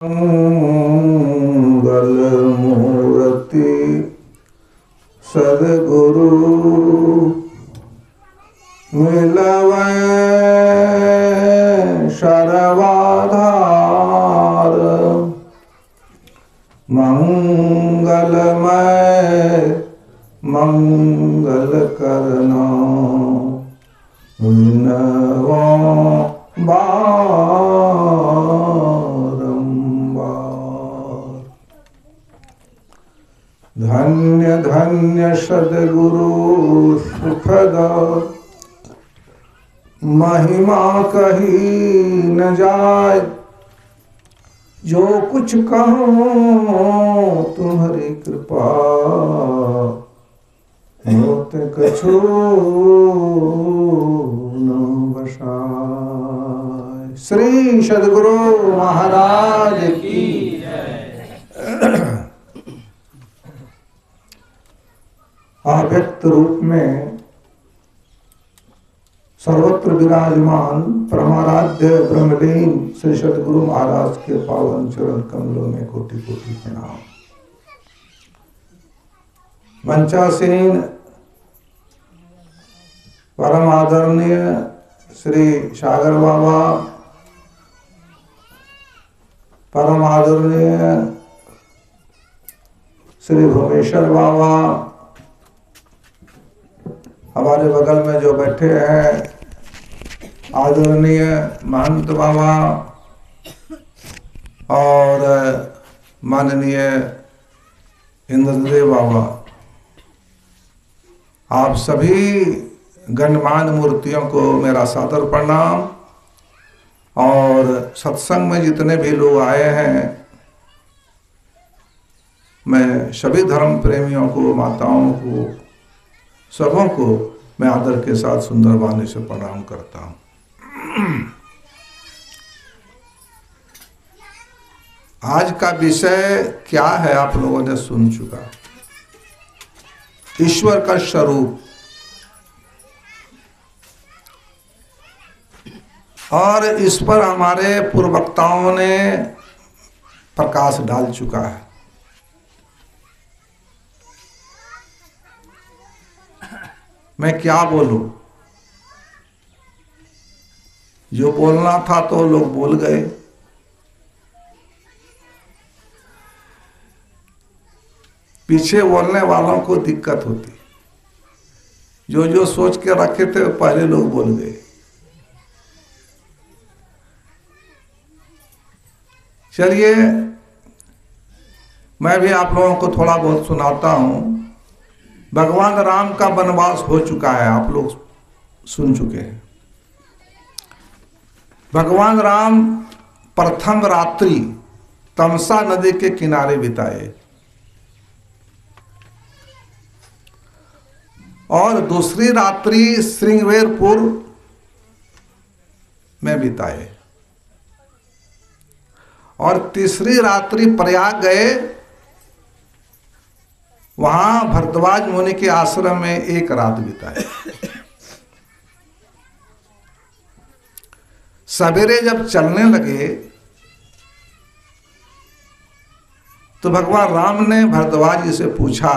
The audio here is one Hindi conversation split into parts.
मंगल मूर्ति सद्गुरु मिलवै सर्वाधार मंगलमय मंगल करना विनवा बारंबार। धन्य धन्य सद्गुरु सुखद महिमा कही न जाय। जो कुछ कहो तुम्हारी कृपा होत कछु न बसाय। श्री सद्गुरु महाराज की अव्यक्त रूप में सर्वत्र विराजमान परमाराध्य ब्रह्मलीन श्री सद्गुरु महाराज के पावन चरण कमलों में कोटि कोटि प्रणाम। मंचासीन परम आदरणीय श्री सागर बाबा, परम आदरणीय श्री भुवनेश्वर बाबा, हमारे बगल में जो बैठे हैं आदरणीय महंत बाबा और माननीय इंद्रदेव बाबा, आप सभी गणमान्य मूर्तियों को मेरा सादर प्रणाम। और सत्संग में जितने भी लोग आए हैं, मैं सभी धर्म प्रेमियों को, माताओं को, सबों को मैं आदर के साथ सुंदर वाणी से प्रणाम करता हूं। आज का विषय क्या है आप लोगों ने सुन चुका, ईश्वर का स्वरूप। और इस पर हमारे पूर्ववक्ताओं ने प्रकाश डाल चुका है। मैं क्या बोलूं, जो बोलना था तो लोग बोल गए। पीछे बोलने वालों को दिक्कत होती, जो जो सोच के रखे थे पहले लोग बोल गए। चलिए मैं भी आप लोगों को थोड़ा बहुत सुनाता हूं। भगवान राम का वनवास हो चुका है, आप लोग सुन चुके हैं। भगवान राम प्रथम रात्रि तमसा नदी के किनारे बिताए और दूसरी रात्रि श्रृंगवेरपुर में बिताए और तीसरी रात्रि प्रयाग गए। वहां भरद्वाज मुनि के आश्रम में एक रात बिताए। सवेरे जब चलने लगे तो भगवान राम ने भरद्वाज जी से पूछा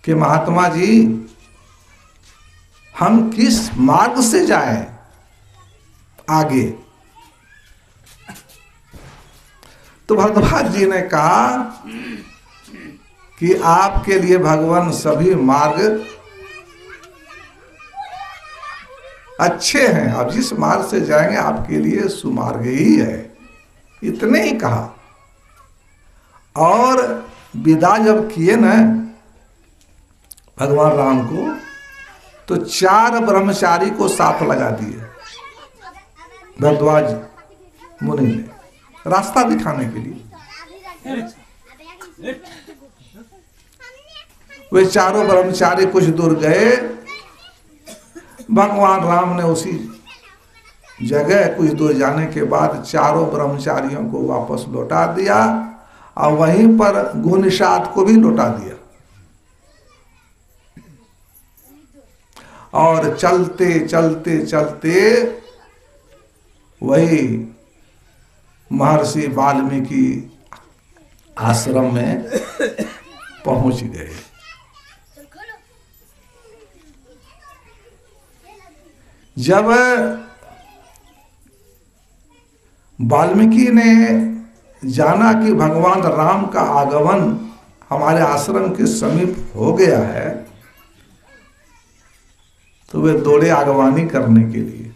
कि महात्मा जी, हम किस मार्ग से जाएं आगे? तो भरद्वाज जी ने कहा कि आपके लिए भगवान सभी मार्ग अच्छे हैं, आप जिस मार्ग से जाएंगे आपके लिए सुमार्ग ही है। इतने ही कहा। और विदा जब किए न भगवान राम को, तो 4 ब्रह्मचारी को साथ लगा दिए भरद्वाज मुनि ने, रास्ता दिखाने के लिए। वे चारों ब्रह्मचारी कुछ दूर गए। भगवान राम ने उसी जगह कुछ दूर जाने के बाद चारों ब्रह्मचारियों को वापस लौटा दिया और वहीं पर गुनिषाद को भी लौटा दिया। और चलते चलते चलते वही महर्षि वाल्मीकि आश्रम में पहुंच गए। जब वाल्मीकि ने जाना कि भगवान राम का आगमन हमारे आश्रम के समीप हो गया है, तो वे दौड़े अगवानी करने के लिए,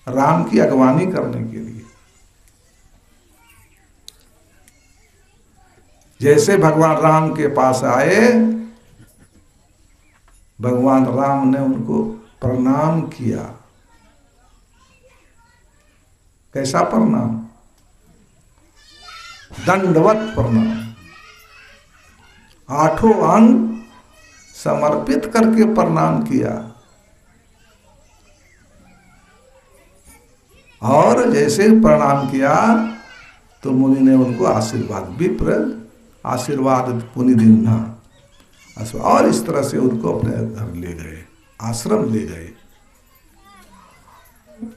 राम की अगवानी करने के लिए। जैसे भगवान राम के पास आए, भगवान राम ने उनको प्रणाम किया। कैसा प्रणाम? दंडवत प्रणाम, आठों अंग समर्पित करके प्रणाम किया। और जैसे प्रणाम किया तो मुनि ने उनको आशीर्वाद, विप्र आशीर्वाद पुनि दीन्हा, और इस तरह से उनको अपने घर ले गए, आश्रम ले गए।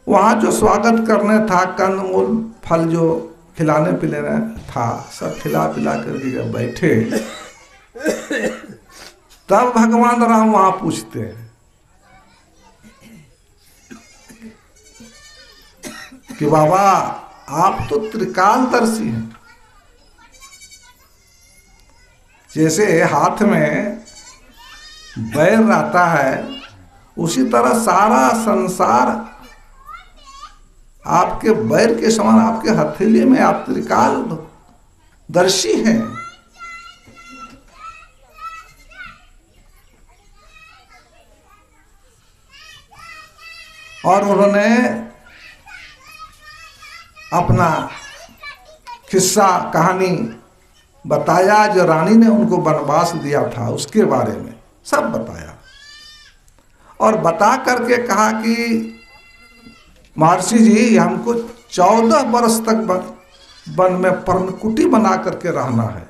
वहां जो स्वागत करने था, कंदमूल फल जो खिलाने पिलाने था, सब खिला पिला करके जब बैठे, तब भगवान राम वहां पूछते हैं कि बाबा आप तो त्रिकालदर्शी हैं। जैसे हाथ में बैर रहता है, उसी तरह सारा संसार आपके बैर के समान आपके हथेली में, आप त्रिकालदर्शी हैं। और उन्होंने अपना किस्सा कहानी बताया, जो रानी ने उनको वनवास दिया था उसके बारे में सब बताया। और बता करके कहा कि महर्षि जी, हमको 14 वर्ष तक वन में पर्णकुटी बना करके रहना है।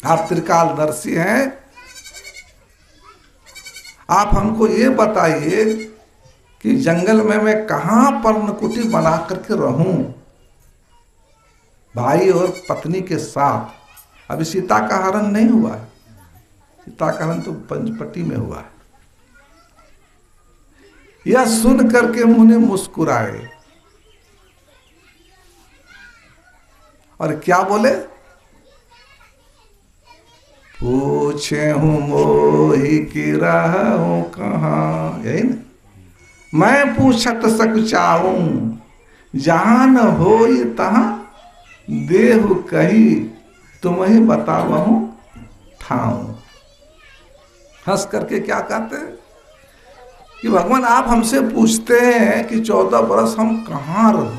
आप त्रिकालदर्शी हैं, आप हमको ये बताइए कि जंगल में मैं कहाँ पर्णकुटी बना करके रहूं, भाई और पत्नी के साथ। अभी सीता का हरण नहीं हुआ है, सीता का हरण तो पंचवटी में हुआ है। यह सुन करके मुनि मुस्कुराए और क्या बोले? पूछे हूं मोहि कि रहूं कहाँ, यही ना, मैं पूछत सक चाहूं, जहां न होई तहां देहु कही, तुम ही बतावहूं ठाऊं। हंस करके क्या कहते हैं कि भगवान आप हमसे पूछते हैं कि 14 वर्ष हम कहां रहूं,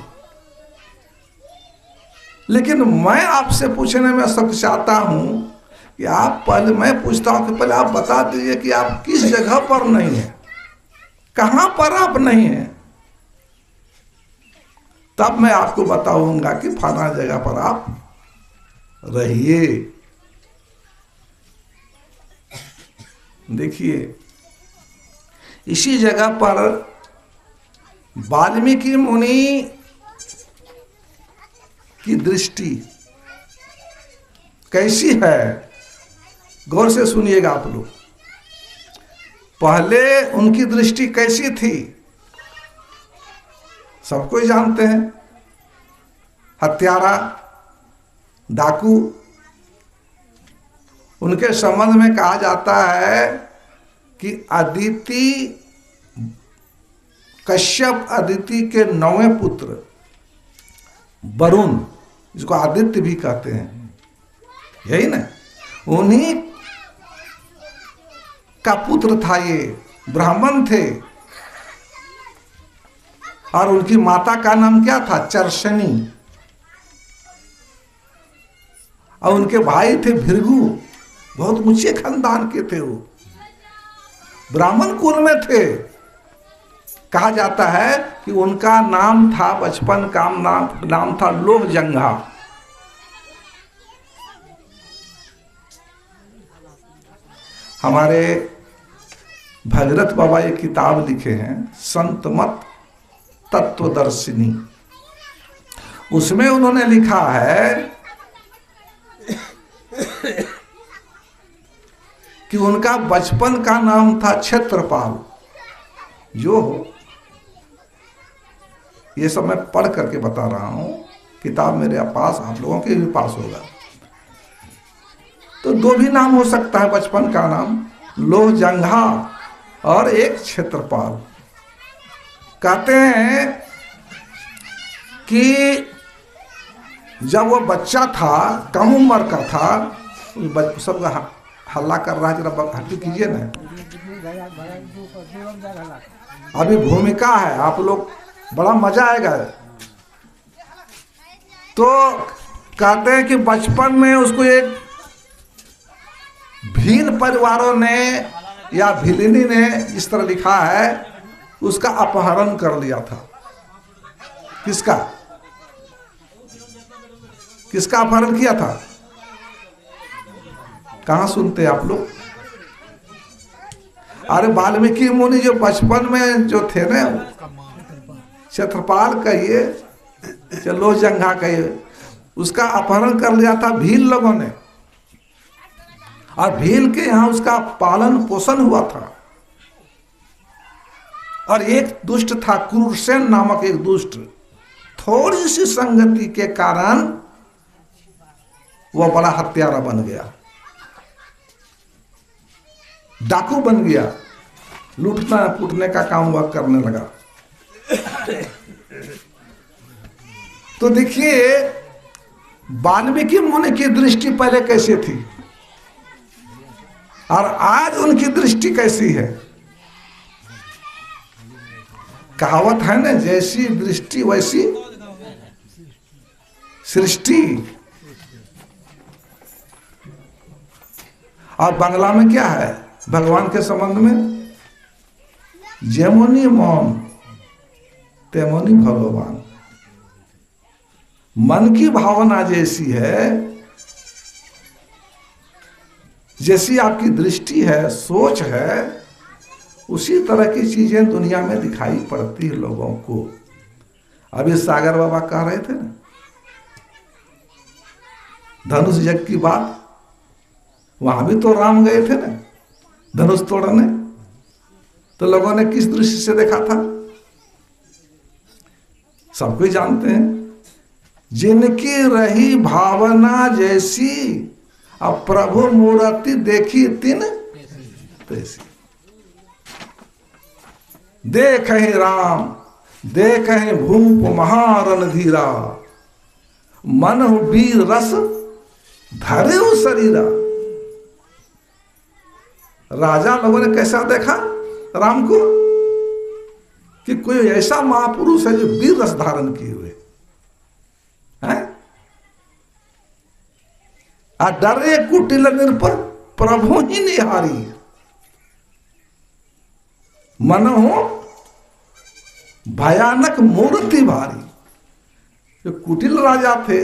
लेकिन मैं आपसे पूछने में सक चाहता हूं कि आप पहले, मैं पूछता हूं कि पहले आप बता दीजिए कि आप किस जगह पर नहीं है, कहां पर आप नहीं है, तब मैं आपको बताऊंगा कि फलाना जगह पर आप रहिए। देखिए, इसी जगह पर वाल्मीकि मुनि की दृष्टि कैसी है, गौर से सुनिएगा आप लोग। पहले उनकी दृष्टि कैसी थी सबको ही जानते हैं, हत्यारा, डाकू। उनके संबंध में कहा जाता है कि अदिति, कश्यप अदिति के 9वें पुत्र वरुण, जिसको आदित्य भी कहते हैं, यही ना, उन्हीं का पुत्र था ये, ब्राह्मण थे। और उनकी माता का नाम क्या था? चर्षणी। और उनके भाई थे भृगु, बहुत ऊंचे खानदान के थे, वो ब्राह्मण कुल में थे। कहा जाता है कि उनका नाम था, बचपन का नाम था लोहजंघा। हमारे भगीरथ बाबा एक किताब लिखे हैं, संत मत तत्वदर्शिनी। उसमें उन्होंने लिखा है कि उनका बचपन का नाम था क्षेत्रपाल। जो हो, ये सब मैं पढ़ करके बता रहा हूं, किताब मेरे पास, आप लोगों के भी पास होगा। तो दो भी नाम हो सकता है बचपन का नाम, लोहजंघा और एक क्षेत्रपाल। कहते हैं कि जब वो बच्चा था, कम उम्र का था, सब हल्ला कर रहा है, जरा हल्की कीजिए ना। अभी भूमिका है, आप लोग बड़ा मजा आएगा। तो कहते हैं कि बचपन में उसको एक भील परिवारों ने या भीलिनी ने, इस तरह लिखा है, उसका अपहरण कर लिया था। किसका किसका अपहरण किया था? कहां सुनते हैं आप लोग? अरे वाल्मीकि मुनि जो बचपन में जो थे ना, क्षेत्रपाल कहिए, चलो जंघा कहिए, उसका अपहरण कर लिया था भील लोगों ने। और भील के यहां उसका पालन पोषण हुआ था। और एक दुष्ट था, क्रूरसेन नामक एक दुष्ट, थोड़ी सी संगति के कारण वह बड़ा हत्यारा बन गया, डाकू बन गया, लूटना पुटने का काम वह करने लगा। तो देखिए वाल्मीकि मुनि की दृष्टि पहले कैसे थी और आज उनकी दृष्टि कैसी है। कहावत है ना, जैसी दृष्टि वैसी सृष्टि। और बांग्ला में क्या है भगवान के संबंध में? जेमोनी मन तेमोनी भगवान। मन की भावना जैसी है, जैसी आपकी दृष्टि है, सोच है, उसी तरह की चीजें दुनिया में दिखाई पड़ती है लोगों को। अभी सागर बाबा कह रहे थे ना धनुष यज्ञ की बात, वहां भी तो राम गए थे ना धनुष तोड़ने। तो लोगों ने किस दृष्टि से देखा था? सब कोई जानते हैं। जिनकी रही भावना जैसी, अब प्रभु मूर्ति देखी तिन तैसी। देखहि राम देखहि भूप महारणधीरा, मन वीर रस धरे शरीरा। राजा लोगों ने कैसा देखा राम को कि कोई ऐसा महापुरुष है जो वीर रस धारण किए हुए है। डरे कुटिल निर्भर प्रभु ही निहारी, मन हो भयानक मूर्ति भारी। जो कुटिल राजा थे,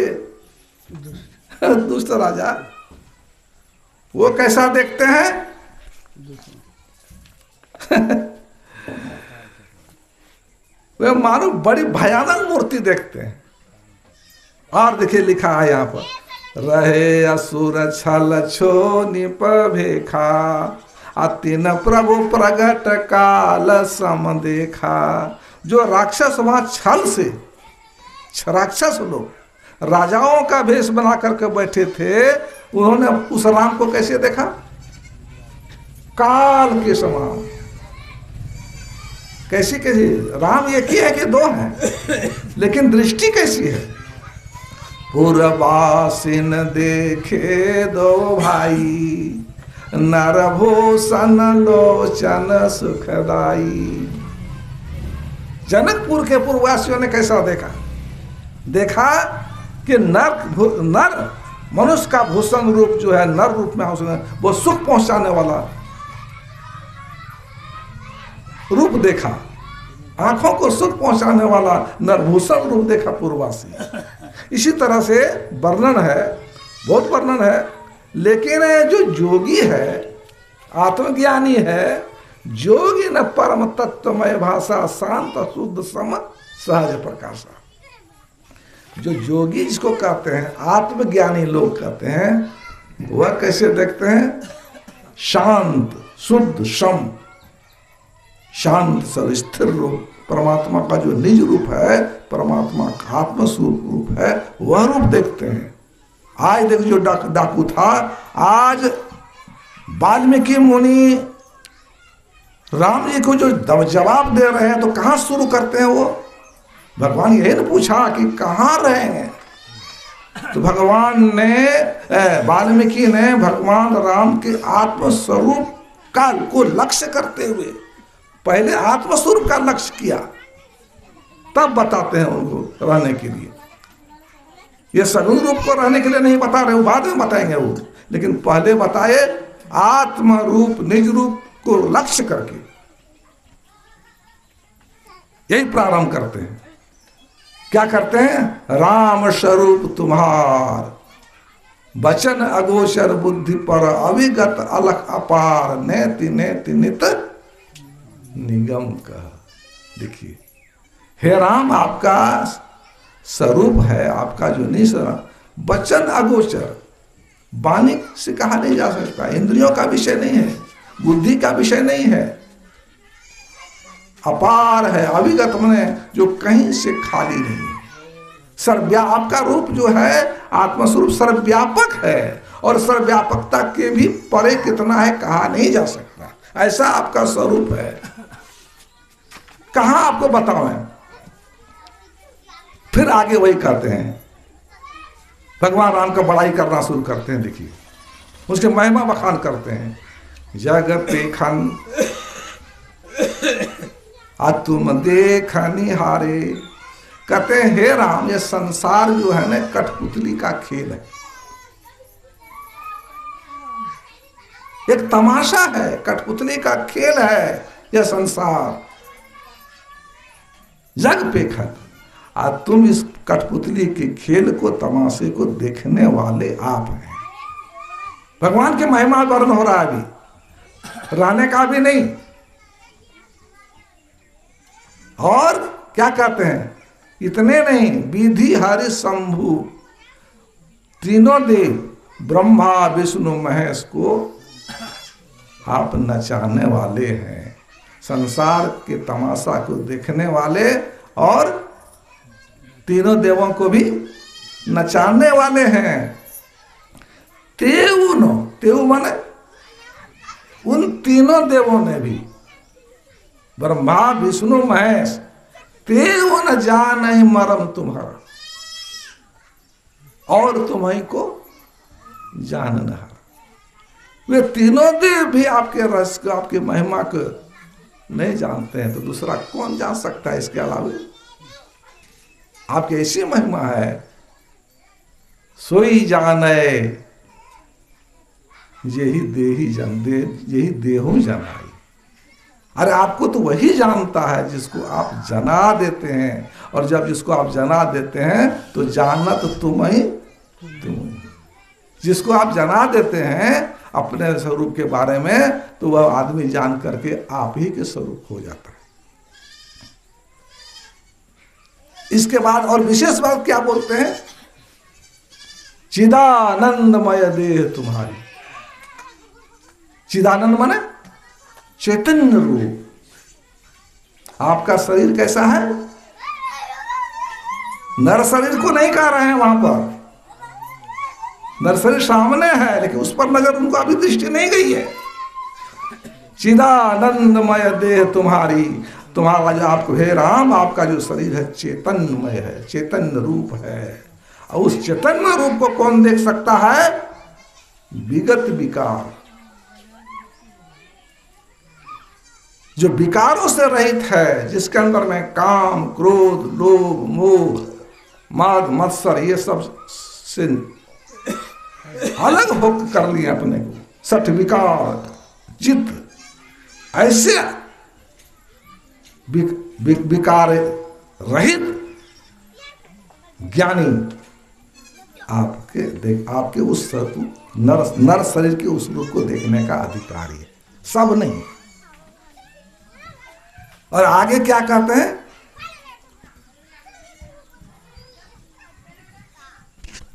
दुष्ट राजा, वो कैसा देखते हैं? वे मानो बड़ी भयानक मूर्ति देखते हैं। और देखिए लिखा है यहां पर, रहे असुर छल छो निप भेखा, अतिन प्रभु प्रगट काल सम देखा। जो राक्षस वहां छल से, राक्षस लोग राजाओं का भेष बना करके बैठे थे, उन्होंने उस राम को कैसे देखा? काल के समान। कैसी कैसी? राम एक ही है कि दो हैं, लेकिन दृष्टि कैसी है? पुरवासिन देखे दो भाई, नरभूषण लोचन सुखदाई। जनकपुर के पूर्ववासियों ने कैसा देखा? देखा कि नर मनुष्य का भूषण रूप जो है, नर रूप में वो सुख पहुंचाने वाला रूप देखा, आंखों को सुख पहुंचाने वाला नरभूषण रूप देखा पूर्ववासी। इसी तरह से वर्णन है, बहुत वर्णन है। लेकिन जो जोगी है, आत्मज्ञानी है, जोगी न परम तत्वमय भाषा, शांत शुद्ध सम सहज प्रकाशा। जो जोगी जिसको कहते हैं, आत्मज्ञानी लोग कहते हैं, वह कैसे देखते हैं? शांत शुद्ध सम, शांत सर स्थिर रूप, परमात्मा का जो निज रूप है, परमात्मा का आत्मस्वरूप रूप है, वह रूप देखते हैं। आज देखो जो डाकू था, आज वाल्मीकि मुनि राम जी को जो जवाब दे रहे हैं, तो कहां शुरू करते हैं वो? भगवान यही ने पूछा कि कहां रहे हैं, तो भगवान ने, वाल्मीकि ने भगवान राम के आत्मस्वरूप का को लक्ष्य करते हुए पहले आत्मस्वरूप का लक्ष्य किया, तब बताते हैं उनको रहने के लिए। ये सगुण रूप को रहने के लिए नहीं बता रहे, वो बाद में बताएंगे वो, लेकिन पहले बताए आत्म रूप निज रूप को लक्ष्य करके, यही प्रारंभ करते हैं। क्या करते हैं? राम स्वरूप तुम्हार, वचन अगोचर बुद्धि पर, अविगत अलख अपार, नेति नेति नित निगम का। देखिए, हे राम, आपका स्वरूप है, आपका जो निश्चय, वचन अगोचर, वाणी से कहा नहीं जा सकता, इंद्रियों का विषय नहीं है, बुद्धि का विषय नहीं है, अपार है, अविगत मने जो कहीं से खाली नहीं है। सर्वव्यापक का रूप जो है, आत्मस्वरूप सर्वव्यापक है, और सर्वव्यापकता के भी परे कितना है कहा नहीं जा सकता, ऐसा आपका स्वरूप है। कहां आपको बताओ? फिर आगे वही कहते हैं, भगवान राम का बड़ाई करना शुरू करते हैं। देखिए, उसके महिमा बखान करते हैं। जगत देखन तुम देखनी हारे, कहते हैं हे राम, ये संसार जो है ना, कठपुतली का खेल है, एक तमाशा है, कठपुतली का खेल है यह संसार। जग पेखन, आज तुम इस कठपुतली के खेल को, तमाशे को देखने वाले आप हैं। भगवान के महिमा वर्ण हो रहा है, अभी रहने का भी नहीं। और क्या कहते हैं? इतने नहीं, विधि हरि शंभु तीनों देव ब्रह्मा विष्णु महेश को आप नचाने वाले हैं, संसार के तमाशा को देखने वाले, और तीनों देवों को भी नचाने वाले हैं। तेऊ माने उन तीनों देवों ने भी, ब्रह्मा विष्णु महेश, तेऊ न जान ही मरम तुम्हारा, और तुम्हीं को जान न हारा। वे तीनों देव भी आपके रस को, आपके महिमा को नहीं जानते हैं, तो दूसरा कौन जान सकता है इसके अलावा? आपकी ऐसी महिमा है, सोई जाने यही देही जन दे, यही देहु जनाई। अरे आपको तो वही जानता है जिसको आप जना देते हैं, और जब जिसको आप जना देते हैं तो जानना तो तुम ही। जिसको आप जना देते हैं अपने स्वरूप के बारे में, तो वह आदमी जान करके आप ही के स्वरूप हो जाता है। इसके बाद और विशेष बात क्या बोलते हैं? चिदानंदमय देह तुम्हारी। चिदानंद माने चैतन्य रूप। आपका शरीर कैसा है? नर शरीर को नहीं कह रहे हैं वहां पर, नर शरीर सामने है, लेकिन उस पर नजर उनको अभी दृष्टि नहीं गई है। चिदानंदमय देह तुम्हारी, तुम्हारा जो आपको हे राम, आपका जो शरीर है चैतन्यमय है, चैतन्य रूप है। और उस चैतन्य रूप को कौन देख सकता है? विगत विकार, जो विकारों से रहित है, जिसके अंदर में काम क्रोध लोभ मोह माद मत्सर ये सब से अलग होकर कर लिए अपने को, सठ विकार चित्त, ऐसे विकार रहित ज्ञानी आपके उस नर शरीर के उस रूप को देखने का अधिकारी है। सब नहीं, और आगे क्या कहते हैं,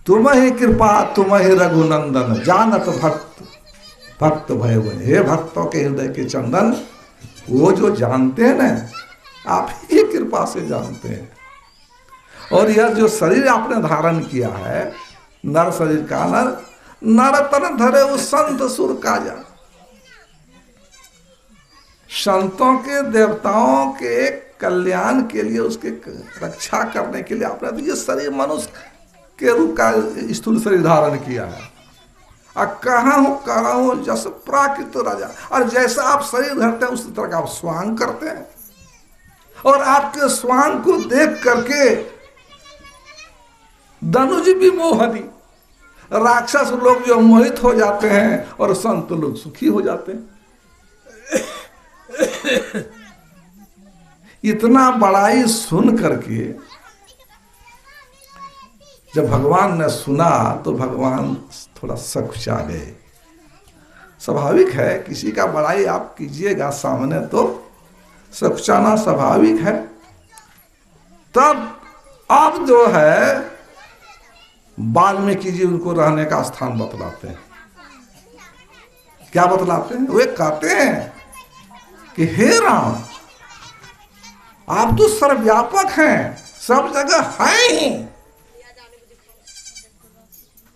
तुम ही कृपा तुम ही रघुनंदन जानत भक्त भक्त भय बने। हे भक्तों के हृदय के चंदन, वो जो जानते हैं ना, आप ही कृपा से जानते हैं। और यह जो शरीर आपने धारण किया है, नर शरीर का, नर तन धरे उस संत सुर काजा। संतों के देवताओं के कल्याण के लिए, उसके रक्षा करने के लिए आपने तो ये शरीर मनुष्य के रूप का स्थूल शरीर धारण किया है। कहाँ हो कहाँ हो जस प्राकृत राजा, और जैसा आप शरीर धरते हैं उसी तरह का आप स्वांग करते हैं। और आपके स्वांग को देख करके धनुज भी मोहनी, राक्षस लोग जो मोहित हो जाते हैं और संत लोग सुखी हो जाते हैं। इतना बड़ाई सुन करके जब भगवान ने सुना तो भगवान थोड़ा सकुचा गए। स्वाभाविक है, किसी का बड़ाई आप कीजिएगा सामने तो सकुचाना स्वाभाविक है। तब अब जो है वाल्मीकि जी उनको रहने का स्थान बतलाते हैं। क्या बतलाते हैं? वे कहते हैं कि हे राम, आप तो सर्वव्यापक हैं, सब जगह हैं ही,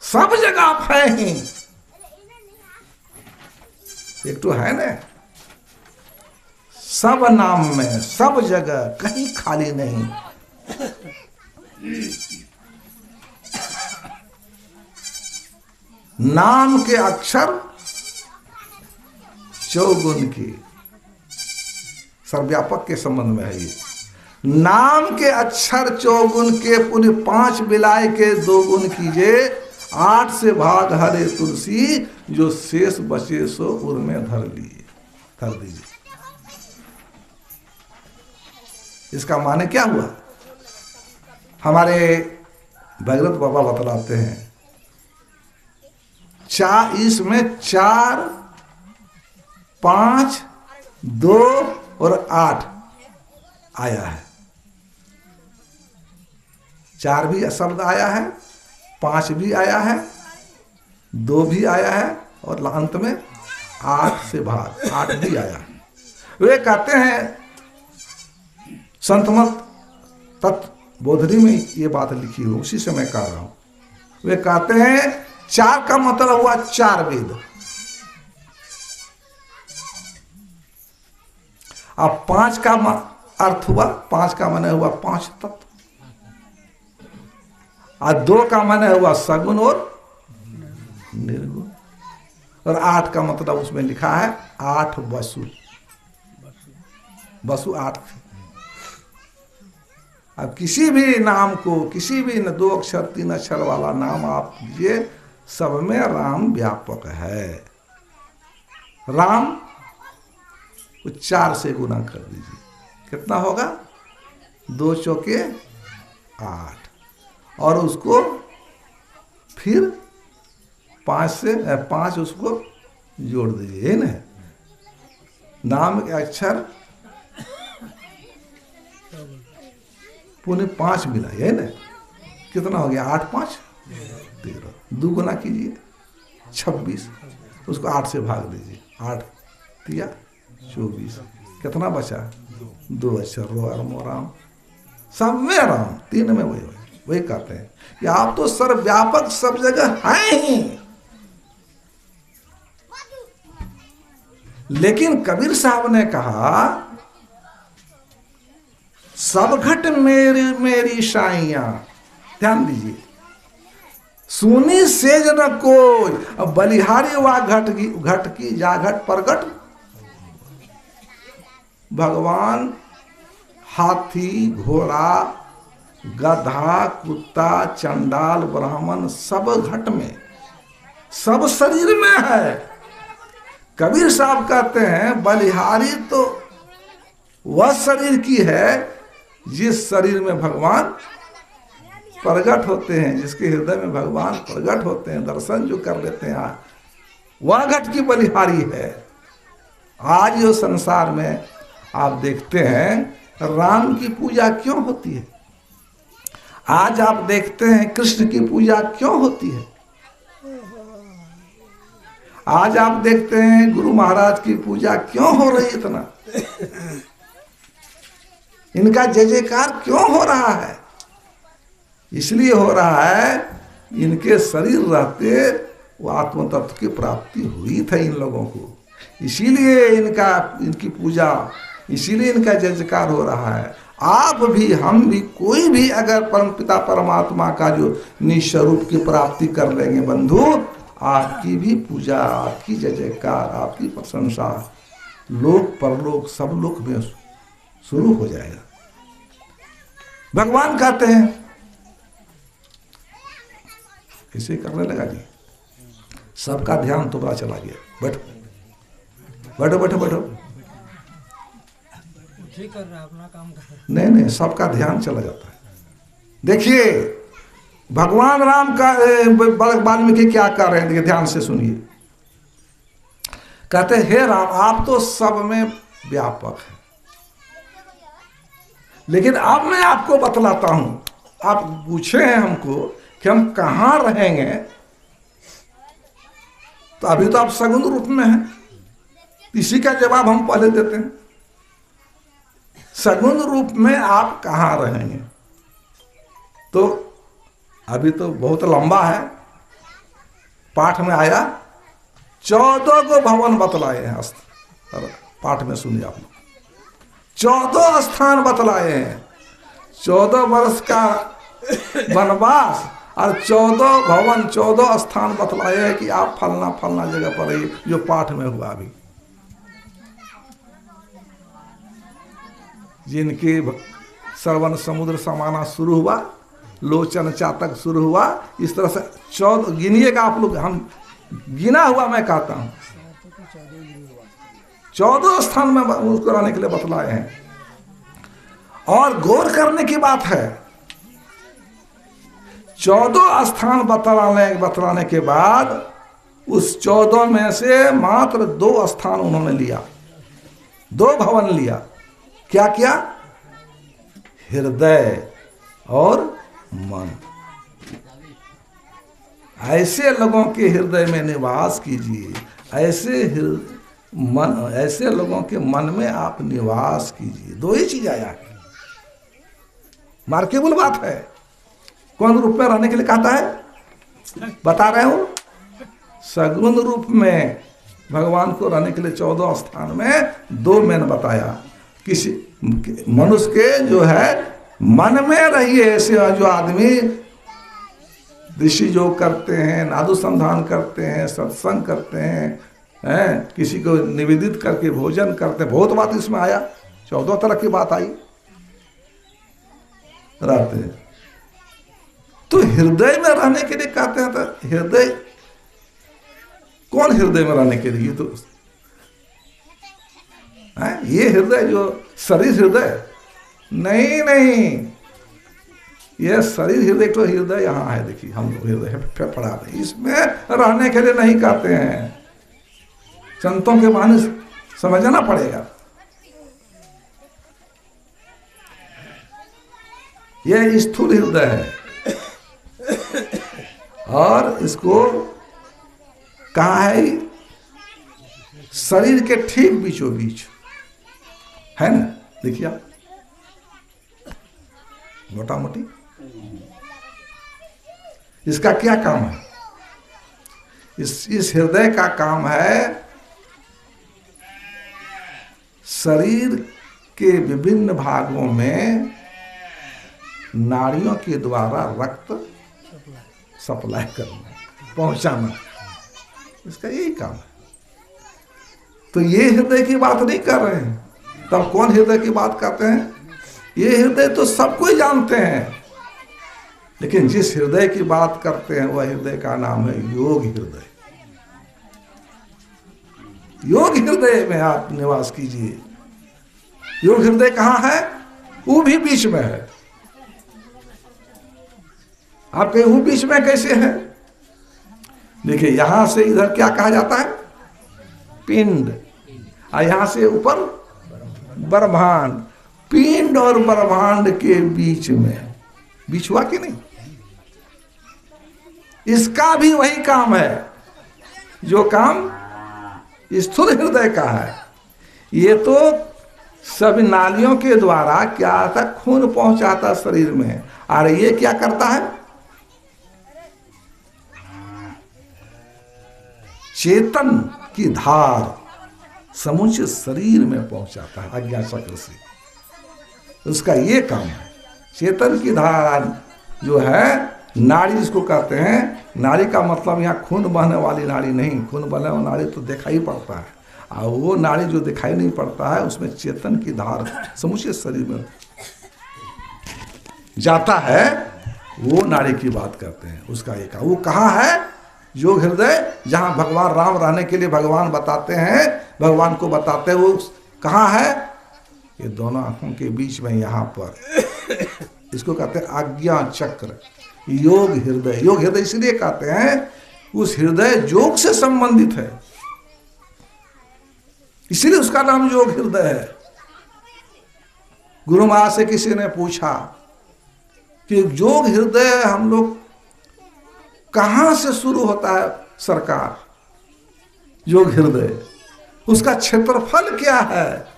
सब जगह आप हैं ही। एक तो है ना, सब नाम में सब जगह, कहीं खाली नहीं। नाम के अक्षर चौगुन की, सर्वव्यापक के संबंध में है ये। नाम के अक्षर चौगुन के पुण्य 5 बिलाए के 2 गुण कीजिए, 8 से भाग हरे तुलसी, जो शेष बचे सो उर में धर दीजिए। इसका माने क्या हुआ? हमारे भगवत बाबा बतलाते हैं, इसमें 4, 5, 2 और 8 आया है। 4 भी शब्द आया है, 5 भी आया है, 2 भी आया है, और अंत में 8 से भाग 8 भी आया है। वे कहते हैं, संतमत तत्वबोधनी में ये बात लिखी हुई, उसी से मैं कह रहा हूं। वे कहते हैं 4 का मतलब हुआ 4 वेद, अब 5 का अर्थ हुआ, 5 का माने हुआ 5 तत्व, और 2 का माने हुआ सगुण और निर्गुण, और 8 का मतलब उसमें लिखा है 8 वसु 8। अब किसी भी नाम को, किसी भी 2 अक्षर 3 अक्षर वाला नाम आप लीजिए, सब में राम व्यापक है। राम को 4 से गुना कर दीजिए, कितना होगा? 2 चौके 8, और उसको फिर 5 उसको जोड़ दीजिए, ना। नाम के अक्षर पुणे 5 मिला, है ना। कितना हो गया? 8 5 13, 2 गुना कीजिए 26, उसको 8 से भाग दीजिए, 8 दिया 24, कितना बचा? 2 अक्षर रो और मोराम, सब में राम, 3 में वही कहते हैं कि आप तो सर्वव्यापक सब जगह हैं ही। लेकिन कबीर साहब ने कहा, सब घट मेरी साइया, ध्यान दीजिए, सुनी सेज न कोई, अब बलिहारी वा घट की जा घट प्रगट। भगवान हाथी, घोड़ा, गधा, कुत्ता, चंडाल, ब्राह्मण सब घट में, सब शरीर में है। कबीर साहब कहते हैं बलिहारी तो वह शरीर की है जिस शरीर में भगवान प्रकट होते हैं, जिसके हृदय में भगवान प्रकट होते हैं, दर्शन जो कर लेते हैं, वह घट की बलिहारी है। आज जो संसार में आप देखते हैं राम की पूजा क्यों होती है, आज आप देखते हैं कृष्ण की पूजा क्यों होती है, आज आप देखते हैं गुरु महाराज की पूजा क्यों हो रही इतना, इनका जय जयकार क्यों हो रहा है? इसलिए हो रहा है इनके शरीर रहते वो आत्म तत्व की प्राप्ति हुई थी इन लोगों को, इसीलिए इनकी पूजा, इसीलिए इनका जय जयकार हो रहा है। आप भी, हम भी, कोई भी अगर परमपिता परमात्मा का जो निस्वरूप की प्राप्ति कर लेंगे बंधु, आपकी भी पूजा, आपकी जय जयकार, आपकी प्रशंसा लोक परलोक सब लोक में शुरू हो जाएगा। भगवान कहते हैं, इसे करने लगा जी, सबका ध्यान तुम्हारा चला गया, बैठो बैठो बैठो बैठो, ठीक कर रहा है, अपना काम कर रहा है। नहीं नहीं, सबका ध्यान चला जाता है। देखिए भगवान राम का वाल्मीकि क्या कर रहे हैं, देखिए ध्यान से सुनिए। कहते हैं हे राम, आप तो सब में व्यापक है, लेकिन अब मैं आपको बतलाता हूं। आप पूछे हैं हमको कि हम कहां रहेंगे, तो अभी तो आप सगुण रूप में हैं, इसी का जवाब हम पहले देते हैं। सगुण रूप में आप कहां रहेंगे, तो अभी तो बहुत लंबा है, पाठ में आया 14 को भवन बतलाए हैं, पाठ में सुनिए आप लोग, 14 स्थान बतलाए हैं, 14 वर्ष का वनवास और 14 भवन, 14 स्थान बतलाए हैं कि आप फलना फलना जगह पर रहिए, जो पाठ में हुआ अभी। जिनके श्रवण समुद्र समाना शुरू हुआ, लोचन चातक शुरू हुआ, इस तरह से 14 गिनिएगा आप लोग, हम गिना हुआ मैं कहता हूं, 14 स्थान में उसको रहने के लिए बतलाए हैं। और गौर करने की बात है, 14 स्थान बतलाने के बाद उस 14 में से मात्र 2 स्थान उन्होंने लिया, 2 भवन लिया। क्या क्या? हृदय और मन। ऐसे लोगों के हृदय में निवास कीजिए, ऐसे लोगों के मन में आप निवास कीजिए। 2 ही चीज आया है, मार्केबल बात है। कौन रूप में रहने के लिए कहता है, बता रहे हो, सगुण रूप में भगवान को रहने के लिए 14 स्थान में 2 मैंने बताया। किसी मनुष्य के जो है मन में रहिए, ऐसे जो आदमी ऋषि योग करते हैं, नादुसंधान करते हैं, सत्संग करते हैं, किसी को निवेदित करके भोजन करते हैं, बहुत बात इसमें आया, 14 तरह की बात आई रहते हैं। तो हृदय में रहने के लिए कहते हैं, तो हृदय कौन हृदय में रहने के लिए, तो ये हृदय जो शरीर हृदय नहीं, ये शरीर हृदय, तो हृदय यहाँ है, देखिए हम लोग हृदय पड़ा रहे, इसमें रहने के लिए नहीं कहते हैं, संतों के माने समझना पड़ेगा। यह स्थूल हृदय है, और इसको कहाँ है, शरीर के ठीक बीचों बीच है ना, देखिए आप, मोटा मोटी। इसका क्या काम है, इस हृदय का काम है शरीर के विभिन्न भागों में नाड़ियों के द्वारा रक्त सप्लाई करना, पहुंचाना, इसका यही काम है। तो ये हृदय की बात नहीं कर रहे हैं, तब कौन हृदय की बात करते हैं? ये हृदय तो सबको ही जानते हैं, लेकिन जिस हृदय की बात करते हैं वह हृदय का नाम है योग हृदय। योग हृदय में आप निवास कीजिए। योग हृदय कहाँ है? वो भी बीच में है। आप कहीं वो बीच में कैसे है? देखिए यहां से इधर क्या कहा जाता है? पिंड, और यहां से ऊपर ब्रह्मांड, पिंड और ब्रह्मांड के बीच में, बीच हुआ कि नहीं? इसका भी वही काम है जो काम स्थूल हृदय का है। ये तो सभी नालियों के द्वारा क्या आता, खून पहुंचाता शरीर में, और ये क्या करता है, चेतन की धार समूचे शरीर में पहुंचाता है आज्ञा चक्र से। उसका ये काम है। चेतन की धार जो है, नाड़ी जिसको कहते हैं, नाड़ी का मतलब यहाँ खून बहने वाली नाड़ी नहीं, खून बहने वाली नाड़ी तो दिखाई पड़ता है, और वो नाड़ी जो दिखाई नहीं पड़ता है उसमें चेतन की धार समूचे शरीर में जाता है, वो नाड़ी की बात करते हैं। उसका एक वो कहाँ है, योग हृदय, जहाँ भगवान राम रहने के लिए भगवान बताते हैं, भगवान को बताते हैं, वो कहाँ है, ये दोनों आंखों के बीच में, यहाँ पर। इसको कहते हैं आज्ञा चक्र, योग हृदय। योग हृदय इसलिए कहते हैं, उस हृदय योग से संबंधित है, इसीलिए उसका नाम योग हृदय है। गुरु महाराज से किसी ने पूछा कि योग हृदय हम लोग कहां से शुरू होता है सरकार, योग हृदय, उसका क्षेत्रफल क्या है?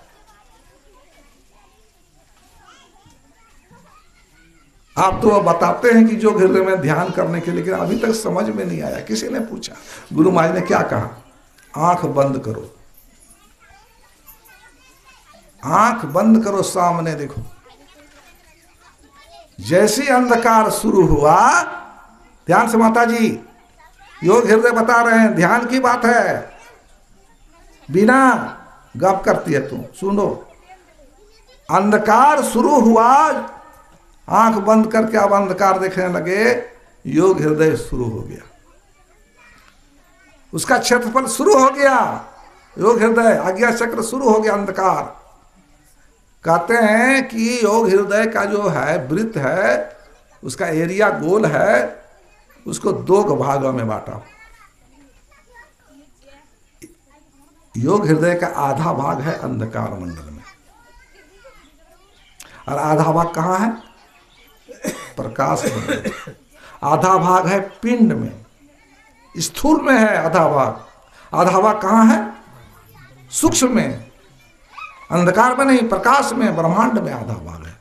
आप तो बताते हैं कि योग हृदय में ध्यान करने के लिए, लेकिन अभी तक समझ में नहीं आया। किसी ने पूछा, गुरु महाराज ने क्या कहा, आंख बंद करो, आंख बंद करो, सामने देखो। जैसे अंधकार शुरू हुआ, ध्यान से माता जी, योग हृदय बता रहे हैं, ध्यान की बात है, बिना गप करती है तुम, सुनो। अंधकार शुरू हुआ, आंख बंद करके अब अंधकार देखने लगे, योग हृदय शुरू हो गया, उसका क्षेत्रफल शुरू हो गया, योग हृदय, आज्ञा चक्र शुरू हो गया। अंधकार कहते हैं कि योग हृदय का जो है वृत्त है, उसका एरिया गोल है, उसको दो भागों में बांटा। योग हृदय का आधा भाग है अंधकार मंडल में, और आधा भाग कहाँ है, प्रकाश मंडल। आधा भाग है पिंड में, स्थूल में है आधा भाग। आधा भाग कहाँ है, सूक्ष्म में, अंधकार में नहीं, प्रकाश में, ब्रह्मांड में आधा भाग है।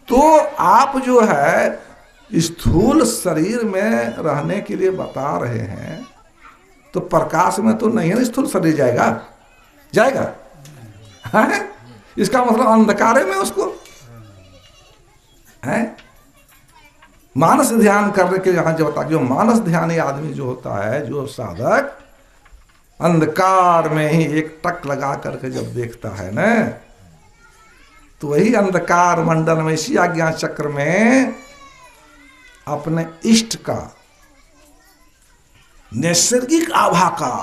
तो आप जो है स्थूल शरीर में रहने के लिए बता रहे हैं, तो प्रकाश में तो नहीं है, स्थूल शरीर जाएगा, जाएगा है? इसका मतलब अंधकार में उसको है। मानस ध्यान करने के यहाँ जो होता, जो मानस ध्यानी आदमी जो होता है, जो साधक, अंधकार में ही एक टक लगा करके जब देखता है ना, तो वही अंधकार मंडल में, इसी आज्ञा चक्र में अपने इष्ट का नैसर्गिक आभा का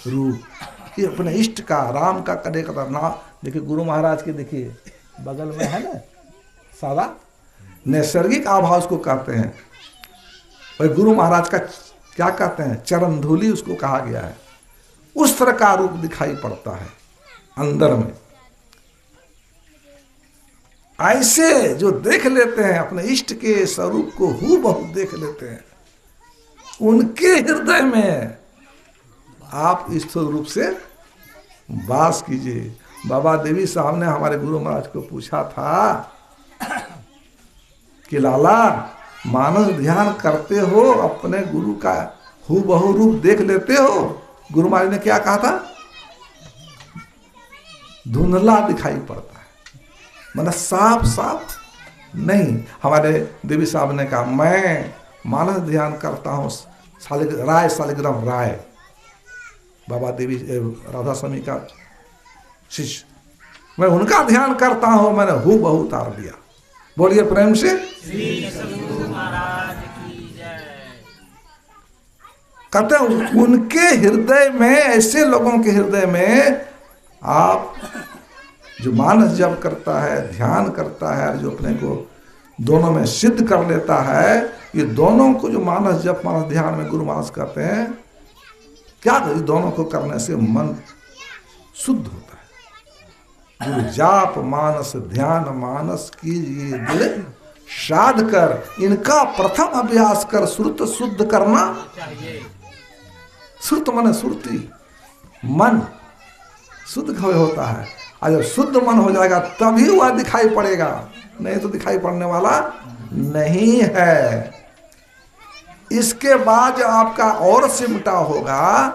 रूप, ये अपने इष्ट का, राम का करे का नाम। देखिए गुरु महाराज के, देखिए बगल में है ना सादा, नैसर्गिक आभा उसको कहते हैं। और गुरु महाराज का क्या कहते हैं, चरण धूलि उसको कहा गया है। उस तरह का रूप दिखाई पड़ता है अंदर में। ऐसे जो देख लेते हैं अपने इष्ट के स्वरूप को, हूबहू देख लेते हैं, उनके हृदय में आप स्थूल रूप से वास कीजिए। बाबा देवी साहब ने हमारे गुरु महाराज को पूछा था कि लाला, मानस ध्यान करते हो, अपने गुरु का हूबहू रूप देख लेते हो? गुरु महाराज ने क्या कहा था, धुंधला दिखाई पड़ता है, मतलब साफ साफ नहीं। हमारे देवी साहब ने कहा, मैं मानस ध्यान करता हूँ, राय शालिग्राम राय, बाबा देवी राधा स्वामी का शिष्य, मैं उनका ध्यान करता हूँ, मैंने हूबहू उतार दिया। बोलिए प्रेम से, कहते हैं उनके हृदय में, ऐसे लोगों के हृदय में आप जो मानस जप करता है, ध्यान करता है, जो अपने को दोनों में सिद्ध कर लेता है, ये दोनों को जो मानस जप मानस ध्यान में गुरु महाराज कहते हैं, क्या दोनों को करने से मन शुद्ध होता है। गुरु जाप मानस ध्यान मानस कीजिए दिल साध कर, इनका प्रथम अभ्यास कर श्रुत शुद्ध करना। श्रुत मन श्रुति, मन शुद्ध कब होता है? और जब शुद्ध मन हो जाएगा तभी वह दिखाई पड़ेगा, नहीं तो दिखाई पड़ने वाला नहीं है। इसके बाद जब आपका और सिमटा होगा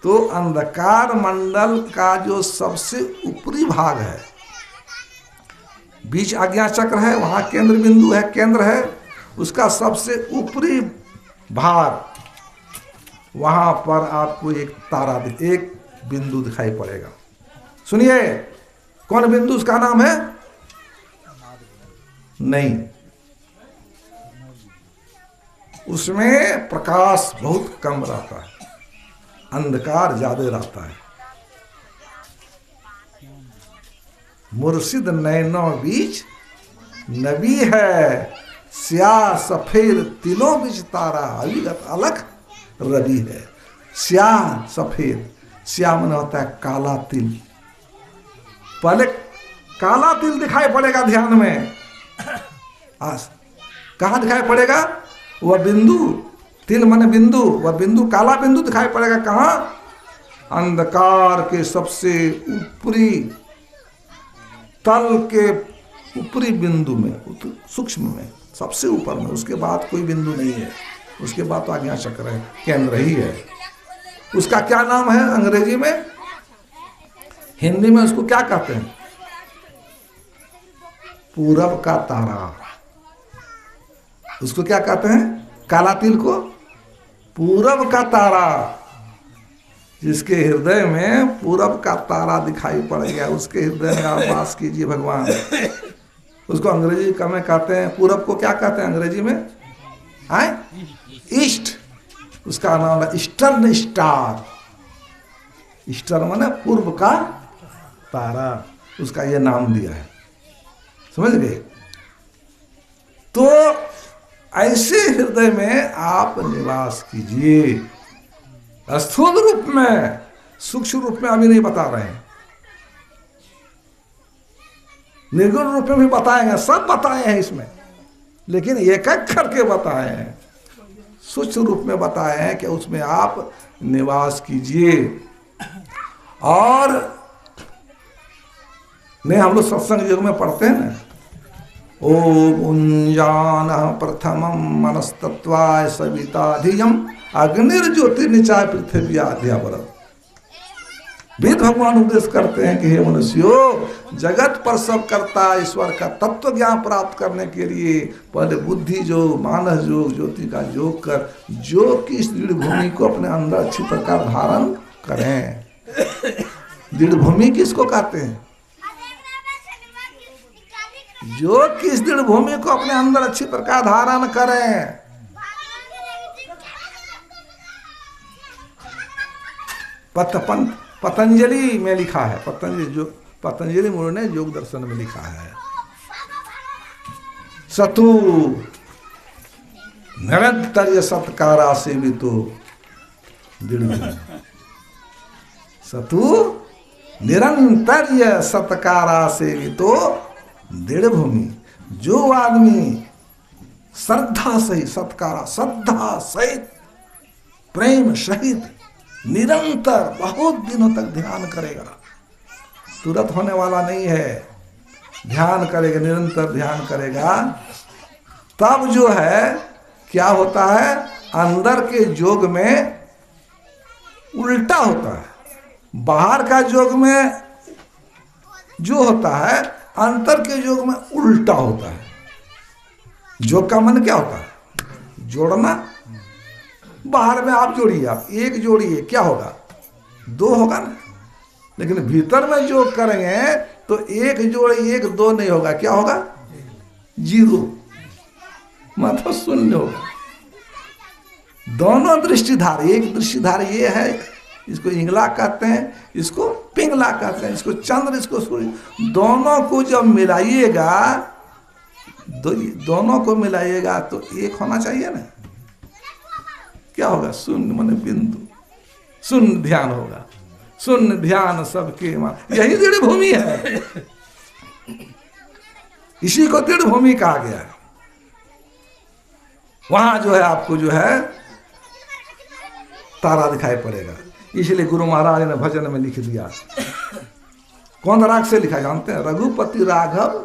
तो अंधकार मंडल का जो सबसे ऊपरी भाग है, बीच आज्ञा चक्र है, वहां केंद्र बिंदु है, केंद्र है, उसका सबसे ऊपरी भाग, वहां पर आपको एक तारा, एक बिंदु दिखाई पड़ेगा। सुनिए, कौन बिंदु? उसका नाम है नहीं, उसमें प्रकाश बहुत कम रहता है, अंधकार ज्यादा रहता है। मुर्शिद नैनो बीच नबी है, स्याह सफेद तिलों बीच तारा, अविगत अलग रवि है। स्याह सफेद, स्याह मन होता है काला तिल। पहले काला तिल दिखाई पड़ेगा ध्यान में, कहां दिखाई पड़ेगा? वह बिंदु, तिल मन बिंदु, वह बिंदु काला बिंदु दिखाई पड़ेगा कहां? अंधकार के सबसे ऊपरी तल के ऊपरी बिंदु में, सूक्ष्म में, सबसे ऊपर में। उसके बाद कोई बिंदु नहीं है, उसके बाद तो आज्ञा चक्र है, केंद्र ही है। उसका क्या नाम है अंग्रेजी में? हिंदी में उसको क्या कहते हैं? पूरब का तारा। उसको क्या कहते हैं? काला तिल को पूरब का तारा। जिसके हृदय में पूरब का तारा दिखाई पड़ गया, उसके हृदय में आप वास कीजिए भगवान। उसको अंग्रेजी में कहते हैं, पूरब को क्या कहते हैं अंग्रेजी में? ईस्ट। उसका नाम है ईस्टर्न स्टार। ईस्टर्न माने पूर्व का तारा, उसका ये नाम दिया है, समझ गए? तो ऐसे हृदय में आप निवास कीजिए, स्थूल रूप में, सूक्ष्म रूप में अभी नहीं बता रहे हैं, निर्गुण रूप में भी बताएंगे, सब बताए हैं इसमें, लेकिन एक एक करके बताए हैं। सूक्ष्म रूप में बताए हैं कि उसमें आप निवास कीजिए। और नहीं, हम लोग सत्संग युग में पढ़ते हैं ना, ओम उंजान प्रथमम मनस्तत्वाय सविताधियम अग्निर्ज्योतिर्निचाय पृथ्वी आद्यावरत। वेद भगवान उपदेश करते हैं कि हे मनुष्यों, जगत पर सब करता ईश्वर का तत्व ज्ञान प्राप्त करने के लिए पहले बुद्धि योग, मानस योग, ज्योति का योग कर, जो कि इस दृढ़ भूमि को अपने अंदर अच्छी प्रकार धारण करें। दृढ़ भूमि किसको कहते हैं? जो कि इस दृढ़ भूमि को अपने अंदर अच्छी प्रकार धारण करें। पतंजलि में लिखा है, पतंजलि मुनि ने योग दर्शन में लिखा है, सतु निरंतर सत्कारा सेवितो दृढ़। सतु निरंतर सत्कारा सेवितो दृढ़ भूमि। जो आदमी श्रद्धा सहित, सत्कारा श्रद्धा सहित, प्रेम सहित निरंतर बहुत दिनों तक ध्यान करेगा, तुरंत होने वाला नहीं है, ध्यान करेगा, निरंतर ध्यान करेगा, तब जो है क्या होता है? अंदर के योग में उल्टा होता है। बाहर का योग में जो होता है, अंतर के योग में उल्टा होता है। योग का मन क्या होता है? जोड़ना। बाहर में आप जोड़िए, आप एक जोड़िए, क्या होगा? दो होगा ना। लेकिन भीतर में जो करेंगे तो एक जोड़ एक दो नहीं होगा, क्या होगा? जीरो, मतलब शून्य होगा। दोनों दृष्टिधार, एक दृष्टिधार ये है, इसको इंगला कहते हैं, इसको पिंगला कहते हैं, इसको चंद्र, इसको सूर्य। दोनों को जब मिलाइएगा, दोनों को मिलाइएगा तो एक होना चाहिए ना। क्या होगा? शून्य माने बिंदु, शून्य ध्यान होगा। सुन ध्यान सबके मान। यही दृढ़ भूमि है, इसी को दृढ़ भूमि कहा गया है। वहां जो है आपको जो है तारा दिखाई पड़ेगा। इसलिए गुरु महाराज ने भजन में लिख दिया। कौन राग से लिखा जानते हैं? रघुपति राघव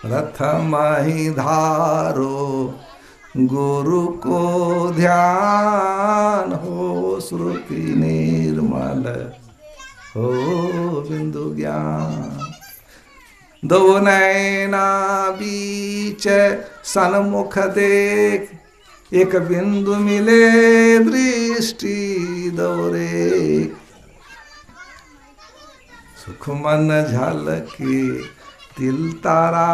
रथ मही धारो, गुरु को ध्यान हो, श्रुति निर्मल हो बिंदु ज्ञान। दो नैना बीच सन्मुख देख, एक बिंदु मिले दृष्टि दौरे। सुख मन झलके तिल तारा,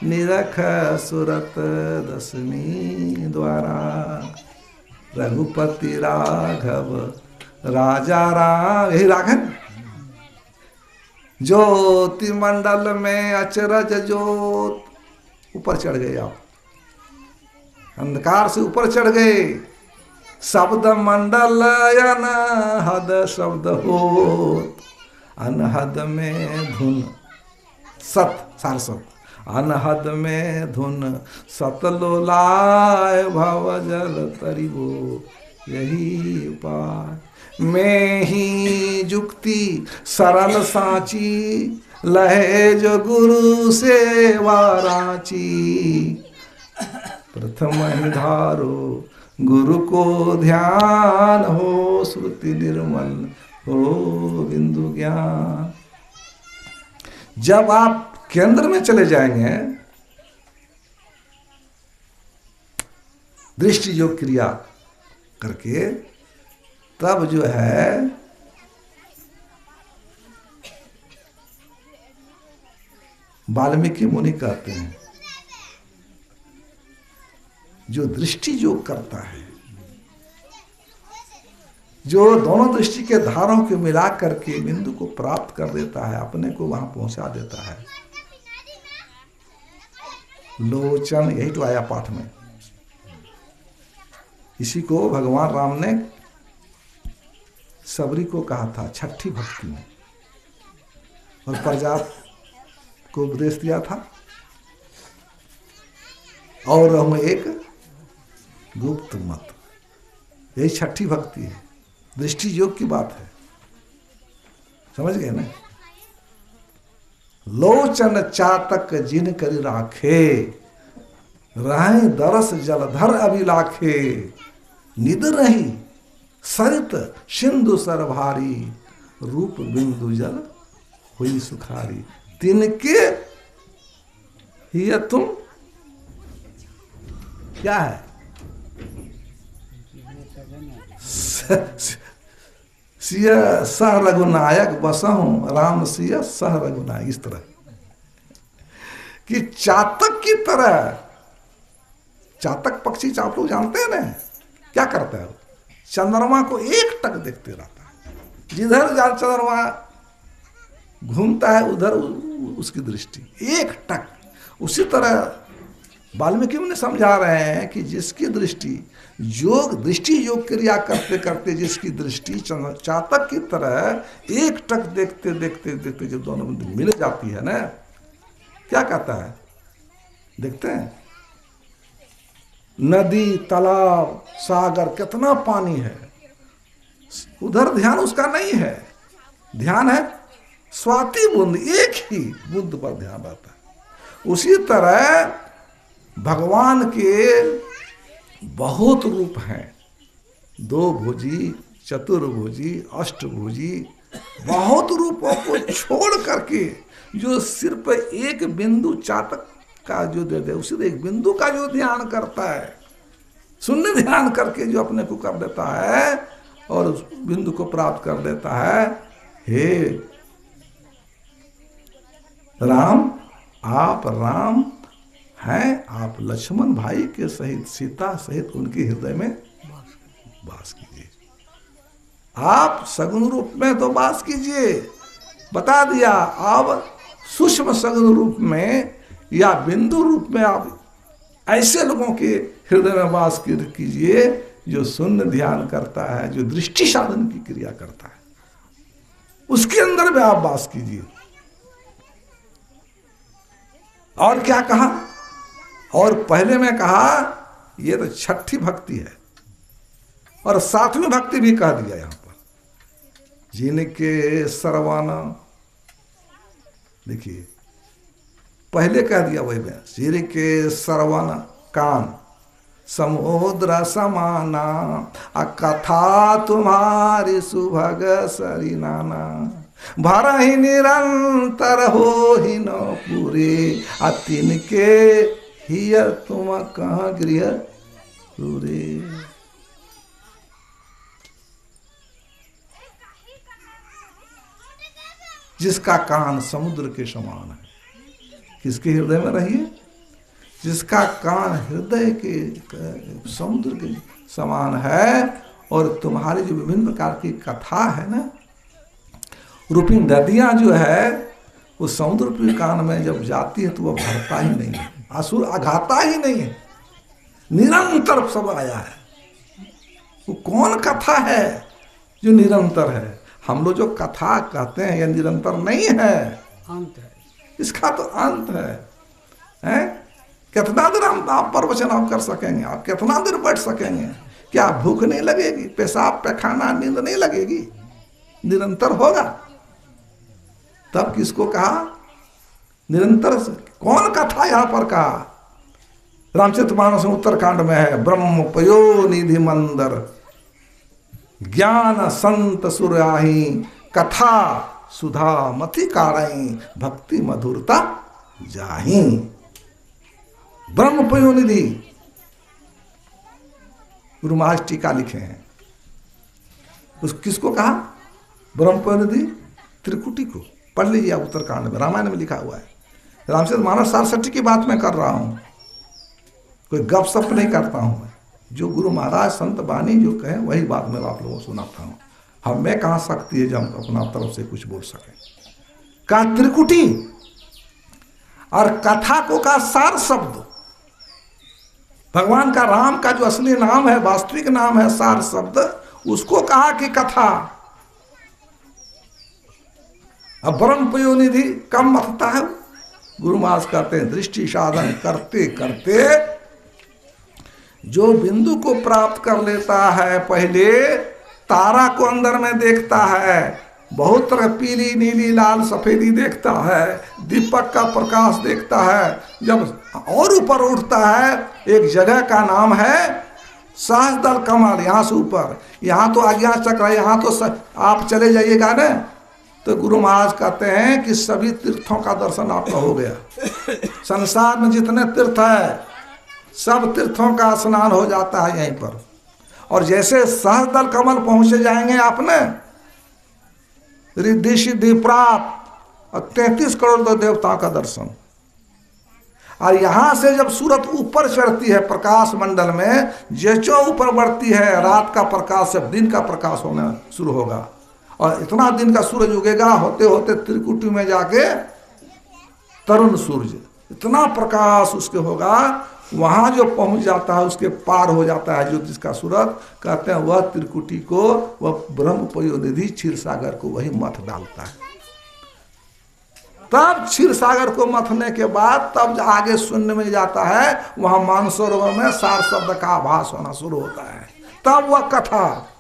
निरख सुरत दसमी द्वारा। रघुपति राघव राजा राम, यही राग है। ज्योति मंडल में अचरज ज्योत, ऊपर चढ़ गए आप, अंधकार से ऊपर चढ़ गए। शब्द मंडल अनहद शब्द होत, अनहद में धुन सत सार शब्द, अनहद में धुन सतलोलाय भव जल तरिबो, यही उपाय। में ही जुक्ति सरल साची, लहे जो गुरु सेवा रांची। प्रथम निधारो गुरु को ध्यान हो, श्रुति निर्मल हो बिंदु ज्ञान। जब आप केंद्र में चले जाएंगे, दृष्टि योग क्रिया करके, तब जो है वाल्मीकि मुनि कहते हैं, जो दृष्टि योग करता है, जो दोनों दृष्टि के धारों को मिला करके बिंदु को प्राप्त कर देता है, अपने को वहां पहुंचा देता है। लोचन, यही तो आया पाठ में। इसी को भगवान राम ने सबरी को कहा था छठी भक्ति में, और प्रजा को उपदेश दिया था। और हम एक गुप्त मत, यही छठी भक्ति है, दृष्टि योग की बात है। समझ गए ना? लोचन चातक जिन करी राखे, रहे दरस जलधर अभिलाखे। निद रही सरित सिंधु सर भारी, रूप बिंदु जल हुई सुखारी। तिनके ही तुम क्या है? सिय सह रघुनायक बसहूं, राम सिय सह रघुनायक। इस तरह कि चातक की तरह, चातक पक्षी आप लोग जानते हैं ना क्या करता है? चंद्रमा को एक टक देखते रहता है, जिधर जहाँ चंद्रमा घूमता है उधर उसकी दृष्टि एक टक। उसी तरह वाल्मीकि ने समझा रहे हैं कि जिसकी दृष्टि योग, दृष्टि योग क्रिया करते करते जिसकी दृष्टि चातक की तरह एक टक देखते देखते देखते जब दोनों मिल जाती है ना, क्या कहता है? देखते हैं नदी, तालाब, सागर, कितना पानी है, उधर ध्यान उसका नहीं है। ध्यान है स्वाति बूंद, एक ही बूंद पर ध्यान रहता है। उसी तरह भगवान के बहुत रूप हैं, दो भुजी, चतुर्भुजी, अष्टभुजी, बहुत रूपों को छोड़ करके जो सिर्फ एक बिंदु चातक का जो दे दे, उसी एक बिंदु का जो ध्यान करता है, शून्य ध्यान करके जो अपने को कर देता है और उस बिंदु को प्राप्त कर देता है। हे राम, आप राम हैं, आप लक्ष्मण भाई के सहित, सीता सहित उनके हृदय में वास कीजिए। आप सगुण रूप में तो वास कीजिए, बता दिया। अब सूक्ष्म सगुण रूप में या बिंदु रूप में आप ऐसे लोगों के हृदय में वास कीजिए जो शून्य ध्यान करता है, जो दृष्टि साधन की क्रिया करता है, उसके अंदर में आप वास कीजिए। और क्या कहा? और पहले में कहा ये तो छठी भक्ति है, और सातवीं भक्ति भी कह दिया यहां पर, जिनके सर्वाना। देखिए पहले कह दिया वही में, जिनके सर्वाना कान समुद्र समाना, कथा तुम्हारी सुभग सरी नाना, भर ही निरंतर हो ही न पूरे, तिनके ही तुम कहाँ गृह पूरे। जिसका कान समुद्र के समान है, किसके हृदय में रहिए? जिसका कान हृदय के समुद्र के समान है, और तुम्हारी जो विभिन्न प्रकार की कथा है ना, रूपी नदियां जो है वो समुद्र के कान में जब जाती है तो वह भरता ही नहीं है, असुर आघाता ही नहीं है, निरंतर सब आया है। वो कौन कथा है जो निरंतर है? हम लोग जो कथा कहते हैं यह निरंतर नहीं है, अंत है, इसका तो अंत है, हैं? कितना देर हम आप प्रवचन आप कर सकेंगे? आप कितना देर बैठ सकेंगे? क्या भूख नहीं लगेगी? पेशाब पैखाना नींद नहीं लगेगी? निरंतर होगा। तब किसको कहा निरंतर? कौन कथा यहां पर कहा? रामचरितमानस उत्तरकांड में है, ब्रह्म पयो निधि मंदर, ज्ञान संत सुराही, कथा सुधा मति कारई, भक्ति मधुरता जाही। ब्रह्म पयो निधि, गुरु महाराज टीका लिखे हैं। उस किसको कहा ब्रह्म पयो निधि? त्रिकुटी को पढ़ लीजिए उत्तरकांड में, रामायण में लिखा हुआ है। रामचरितमानस 67 की बात मैं कर रहा हूं, कोई गपशप नहीं करता हूं मैं। जो गुरु महाराज संत बानी जो कहे वही बात मैं आप लोगों को सुनाता हूं। हम में कहां शक्ति है जो हम अपना तरफ से कुछ बोल सके। का त्रिकुटी और कथा को का सार शब्द, भगवान का राम का जो असली नाम है, वास्तविक नाम है सार शब्द, उसको कहा कि कथा। अब ब्रह्म पयो निधि कम महत्ता है। गुरु महाराज कहते हैं दृष्टि साधन करते करते जो बिंदु को प्राप्त कर लेता है, पहले तारा को अंदर में देखता है, बहुत तरह पीली नीली लाल सफेदी देखता है, दीपक का प्रकाश देखता है। जब और ऊपर उठता है, एक जगह का नाम है सहस्रदल कमल, यहाँ से ऊपर, यहाँ तो आज्ञा चक्र, यहाँ तो आप चले जाइएगा ना, तो गुरु महाराज कहते हैं कि सभी तीर्थों का दर्शन आपका हो गया। संसार में जितने तीर्थ है सब तीर्थों का स्नान हो जाता है यहीं पर। और जैसे सहस्रदल कमल पहुंचे जाएंगे आपने, रिद्धि सिद्धि प्राप्त और 33 करोड़ देवताओं का दर्शन। और यहां से जब सूरत ऊपर चढ़ती है प्रकाश मंडल में, जैसे ऊपर बढ़ती है, रात का प्रकाश से दिन का प्रकाश होना शुरू होगा, और इतना दिन का सूरज उगेगा, होते होते त्रिकुटी में जाके तरुण सूर्य, इतना प्रकाश उसके होगा, वहां जो पहुंच जाता है उसके पार हो जाता है ज्योतिष का सूरत। कहते हैं वह त्रिकुटी को, वह ब्रह्म पयो निधि क्षीर सागर को वही मथ डालता है। तब क्षीर सागर को मथने के बाद तब आगे शून्य में जाता है, वहां मानसरोवर में सार शब्द का आभास होना शुरू होता है। तब वह कथा,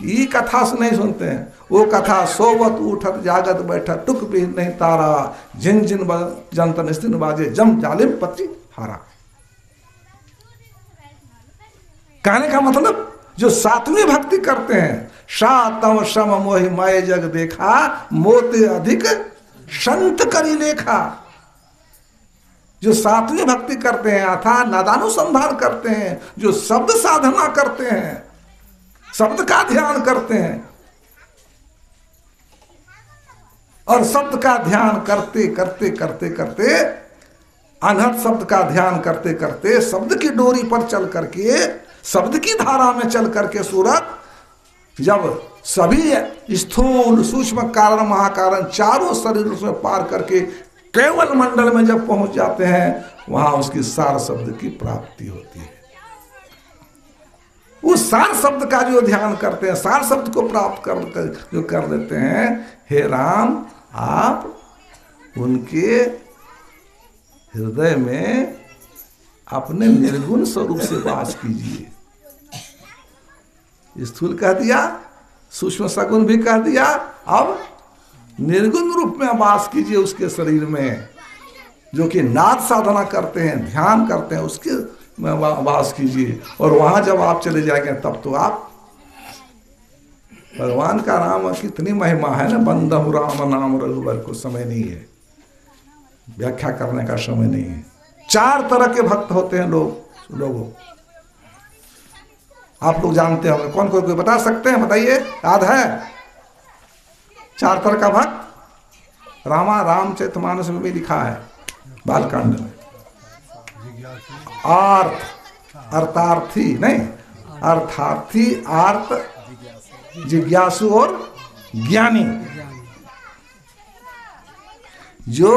ये कथा से नहीं सुनते हैं, वो कथा सोवत उठत जागत बैठत टुक भी नहीं तारा, जिन जिन जंत निस्तिन बाजे जम जालिम पति हारा। कहने का मतलब जो सातवीं भक्ति करते हैं, सातम सम मोहि माय जग देखा, मोते अधिक संत करी लेखा। जो सातवीं भक्ति करते हैं अर्थात नादानुसंधान करते हैं, जो शब्द साधना करते हैं, शब्द का ध्यान करते हैं, और शब्द का ध्यान करते करते करते करते, अनहद शब्द का ध्यान करते करते, शब्द की डोरी पर चल करके, शब्द की धारा में चल करके सूरत जब सभी स्थूल सूक्ष्म कारण महाकारण चारों शरीर से पार करके केवल मंडल में जब पहुंच जाते हैं, वहां उसकी सार शब्द की प्राप्ति होती है। उस सार शब्द का जो ध्यान करते हैं, सार शब्द को प्राप्त जो कर लेते हैं, हे राम आप उनके हृदय में अपने निर्गुण स्वरूप से वास कीजिए। स्थूल कह दिया, सूक्ष्म सगुण भी कह दिया, अब निर्गुण रूप में वास कीजिए उसके शरीर में। जो कि नाद साधना करते हैं, ध्यान करते हैं, उसके में वास कीजिए। और वहां जब आप चले जाएंगे तब तो आप भगवान का नाम कितनी महिमा है ना। बंदहु राम नाम रघुबर को समय नहीं है, व्याख्या करने का समय नहीं है। 4 तरह के भक्त होते हैं लोगों, आप लोग जानते होंगे। कौन कोई बता सकते हैं? बताइए, याद है? 4 तरह का भक्त रामचरितमानस में भी लिखा है, बालकांड में। अर्थार्थी नहीं, अर्थार्थी, आर्त, जिज्ञासु और ज्ञानी। जो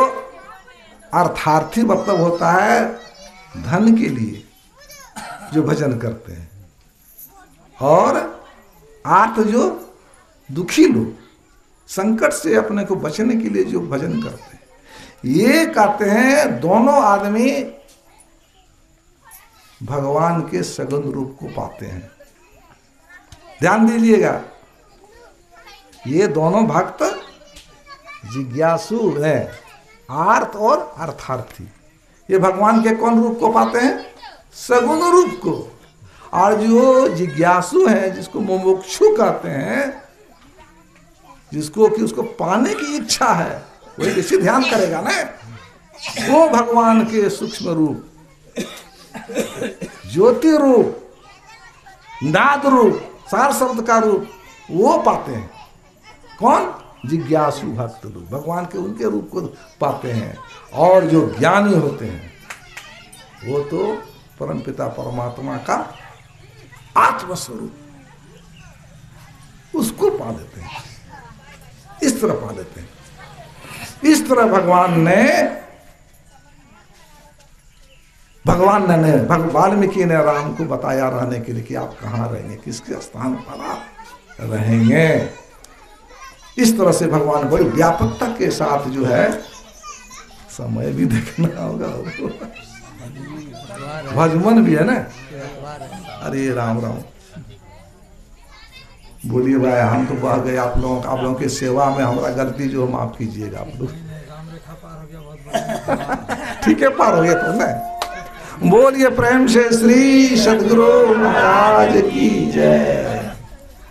अर्थार्थी मतलब होता है धन के लिए जो भजन करते हैं, और आर्त जो दुखी लोग, संकट से अपने को बचने के लिए जो भजन करते हैं। ये कहते हैं दोनों आदमी भगवान के सगुण रूप को पाते हैं। ध्यान दीजिएगा, ये दोनों भक्त जिज्ञासु है, आर्त और अर्थार्थी, ये भगवान के कौन रूप को पाते हैं? सगुण रूप को। और जो जिज्ञासु है, जिसको मुमुक्षु कहते हैं, जिसको कि उसको पाने की इच्छा है, वही इसी ध्यान करेगा ना। वो भगवान के सूक्ष्म रूप, ज्योति रूप, नाद रूप, सार शब्द का रूप वो पाते हैं। कौन? जिज्ञासु भक्त लोग भगवान के उनके रूप को पाते हैं। और जो ज्ञानी होते हैं वो तो परमपिता परमात्मा का आत्मस्वरूप, उसको पा लेते हैं, इस तरह पा लेते हैं। इस तरह भगवान ने वाल्मीकि ने राम को बताया रहने के लिए कि आप कहाँ रहेंगे, किसके स्थान पर आप रहेंगे। इस तरह से भगवान बड़ी व्यापकता के साथ जो है, समय भी देखना होगा, भजमन भी है ना। अरे राम राम, बोलिए भाई, हम तो बह गए आप लोगों की सेवा में, हमारा गलती जो माफ कीजिएगा आप लोग। ठीक है, पार हो गया तो ना। बोलिए प्रेम से श्री सद्गुरु महाराज की जय।